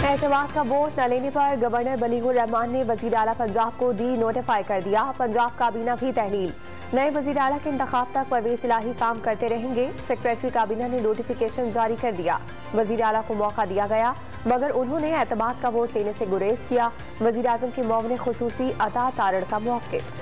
एतमाद का वोट न लेने पर गवर्नर बलीगुर रहमान ने वजीर आला पंजाब को डी नोटिफाई कर दिया। पंजाब काबीना भी तहलील। नए वजीर आला के इंतखाब तक परवेज इलाही काम करते रहेंगे। सेक्रेटरी काबीना ने नोटिफिकेशन जारी कर दिया। वजीर आला को मौका दिया गया मगर उन्होंने एतमाद का वोट लेने से गुरेज किया। वजीर आजम के मुआविन खुसूसी अता तारड़ का मौक़िफ़।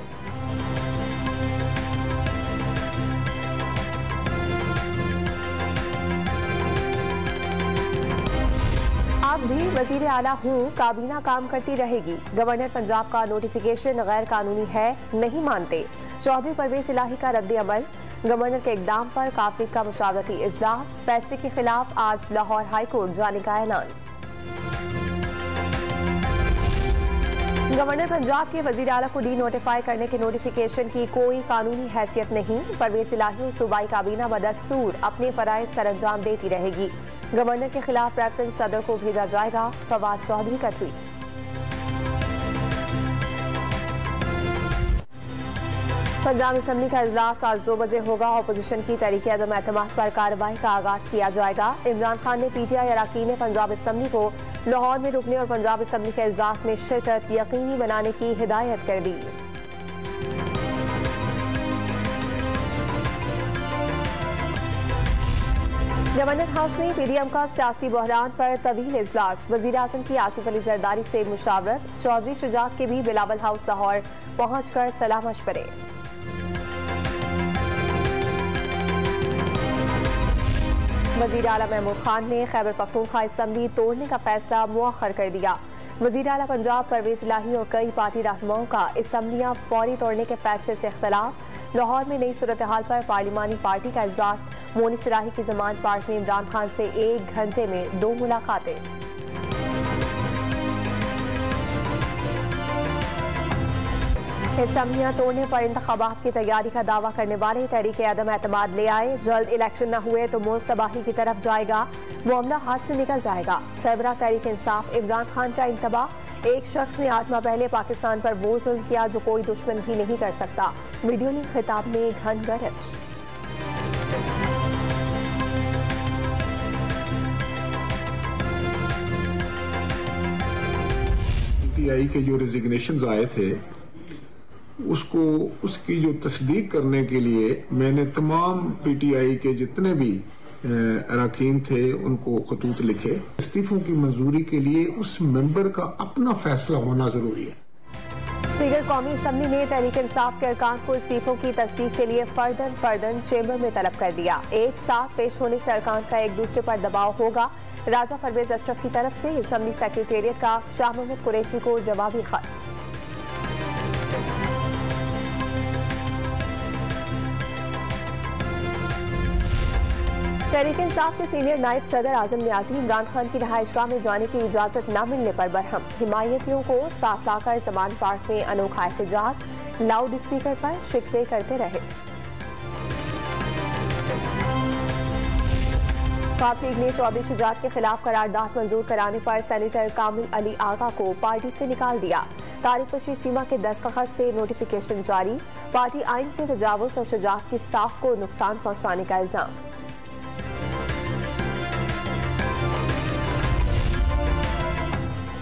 अब भी वजीर आला हूँ, काबीना काम करती रहेगी। गवर्नर पंजाब का नोटिफिकेशन गैर कानूनी है, नहीं मानते। चौधरी परवेज इलाही का रद्द अमल। गवर्नर के इकदाम पर काफिल का मुशावरती इजलास। फैसले के खिलाफ आज लाहौर हाई कोर्ट जाने का ऐलान। गवर्नर पंजाब के वजीर आला को डी नोटिफाई करने के नोटिफिकेशन की कोई कानूनी हैसियत नहीं। परवेज इलाही और सूबाई काबीना बदस्तूर अपने फराइज सरअंजाम देती रहेगी। गवर्नर के खिलाफ रेफरेंस सदर को भेजा जाएगा। फवाद चौधरी का ट्वीट। पंजाब असेंबली का इजलास आज 2 बजे होगा। अपोजिशन की तहरीक अदम एतमाद पर कार्रवाई का आगाज किया जाएगा। इमरान खान ने PTI अरकान पंजाब असेंबली को लाहौर में रुकने और पंजाब असेंबली के इजलास में शिरकत यकीनी बनाने की हिदायत कर दी। गवर्नर हाउस में PDM का सियासी बहरान पर तवील इजलास। वजीर आजम की आसिफ अली जरदारी से मुशावरत। चौधरी शुजात के भी बिलावल हाउस लाहौर पहुंचकर सलाह मशवरे। वजीर आला महमूद खान ने खैबर पख्तूनख्वा असेंबली तोड़ने का फैसला मुअख्खर कर दिया। वजीर आला पंजाब परवेज इलाही और कई पार्टी रहनुमाओं का असेंबलियां फौरी तोड़ने के फैसले से इख्तलाफ। लाहौर में नई सूरत हाल पर पार्लिमानी पार्टी का इजलास। मोनिस इलाही की जमानत पार्क में इमरान खान से 1 घंटे में 2 मुलाकातें। असेंबलियां तोड़ने पर इंतखाबात की तैयारी का दावा करने वाले तहरीक अदम एतमाद ले आए। जल्द इलेक्शन न हुए तो मुल्क तबाही की तरफ जाएगा। मामला हाथ से निकल जाएगा। सरबराह तहरीक इंसाफ इमरान खान का इंतबाह। एक शख्स ने 8 माह पहले पाकिस्तान पर वो जुल्म किया जो कोई दुश्मन भी नहीं कर सकता। वीडियो लिंक खिताब में घन गरज। PTI के जो रेजिग्नेशंस आए थे उसकी जो तस्दीक करने के लिए मैंने तमाम PTI के जितने भी अरकान थे उनको खतूत लिखे। इस्तीफों की मंजूरी के लिए उस मेंबर का अपना फैसला होना जरूरी है। स्पीकर कौमी असेंबली ने तहरीक इंसाफ के अरकान को इस्तीफों की तस्दीक के लिए फर्दन चेंबर में तलब कर दिया। एक साथ पेश होने से अरकान का एक दूसरे पर दबाव होगा। राजा परवेज अशरफ की तरफ से असेंबली सेक्रेटेरिएट का शाह मोहम्मद कुरैशी को जवाबी खत। तहरीक इंसाफ के सीनियर नायब सदर आजम न्याजी इमरान खान की रहायशगाह में जाने की इजाजत न मिलने पर बरहम। हिमायतियों को साथ लाकर जमान पार्क में अनोखा एहतजाज। लाउड स्पीकर पर शिकवे करते रहे। पाक लीग ने चौधरी शुजात के खिलाफ करारदाद मंजूर कराने पर सेनेटर कामिल अली आगा को पार्टी से निकाल दिया। तारिक बशीर चीमा के दस्तखत से नोटिफिकेशन जारी। पार्टी आइन से तजावुज और शुजात की साख को नुकसान पहुंचाने का इल्जाम।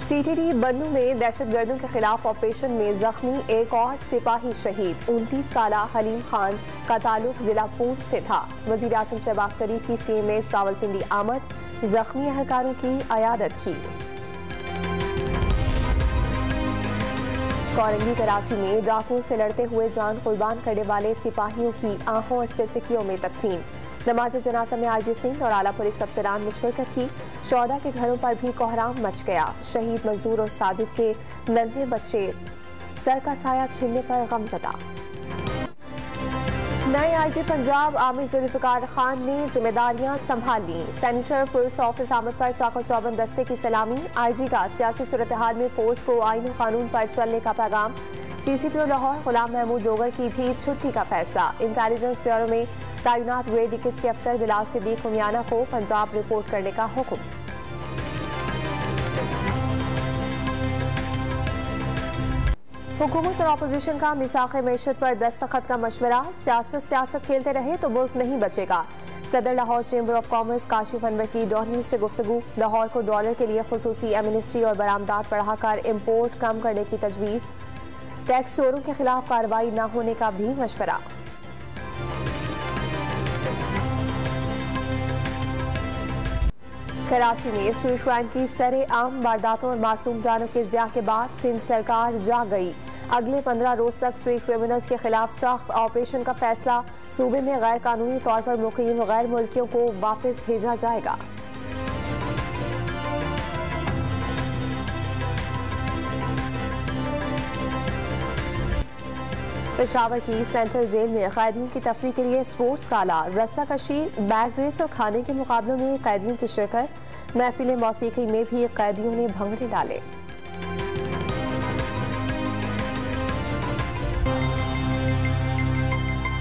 CTD बन्नू में दहशतगर्दों के खिलाफ ऑपरेशन में जख्मी एक और सिपाही शहीद। 29 साल हलीम खान का ताल्लुक जिला पूंछ से था। वजीर आजम शहबाज शरीफ की CMH रावलपिंडी आमद। जख्मी अहलकारों की अयादत की। कोरंगी कराची में डाकुओं से लड़ते हुए जान कुर्बान करने वाले सिपाहियों की आहों और सिरसिकियों में तदफीन। नमाज जनाजा में IG सिंह और आला पुलिस अफसरान ने शिरकत की। शोहदा के घरों पर भी कोहराम मच गया। शहीद मंजूर और साजिद के नन्हे बच्चे सर का साया छीनने पर गमज़दा। नए IG पंजाब आमिर जुल्फिकार खान ने जिम्मेदारियां संभाल ली। सेनेटर पुलिस ऑफिस आमद पर चाको चौबंद दस्ते की सलामी। IG का सियासी सूरत हाल में फोर्स को आईन और कानून पर चलने का पैगाम। CCPO लाहौर गुलाम महमूद डोगर की भी छुट्टी का फैसला। इंटेलिजेंस ब्यूरो में तैनात ग्रेड 21 के अफसर बिलाल सिद्दीक उमियाना को पंजाब रिपोर्ट करने का हुक्म। हुकूमत और अपोजिशन का मिसाक़े मैशत पर दस्तखत का मशवरा। सियासत खेलते रहे तो मुल्क नहीं बचेगा। सदर Lahore chamber of commerce Kashif Anwar की डॉन न्यूज़ से गुफ्तगू। लाहौर को डॉलर के लिए खुसूसी एमिनिस्ट्री और बरामदात बढ़ाकर इम्पोर्ट कम करने की तजवीज़। टैक्स चोरों के खिलाफ कार्रवाई न होने का भी मशवरा। कराची में स्ट्रीट क्राइम की सरेआम वारदातों और मासूम जानों के ज़िया के बाद सिंध सरकार जाग गई। अगले 15 रोज तक स्ट्रीट क्रिमिनल्स के खिलाफ सख्त ऑपरेशन का फैसला। सूबे में गैर कानूनी तौर पर मुकीम गैर मुल्कियों को वापस भेजा जाएगा। पेशावर की सेंट्रल जेल में कैदियों की तफरीह के लिए स्पोर्ट्स गाला, रस्साकशी, बैग रेस और खाने के मुकाबलों में कैदियों की शिरकत। महफिल मौसीकी में भी कैदियों ने भंगड़े डाले।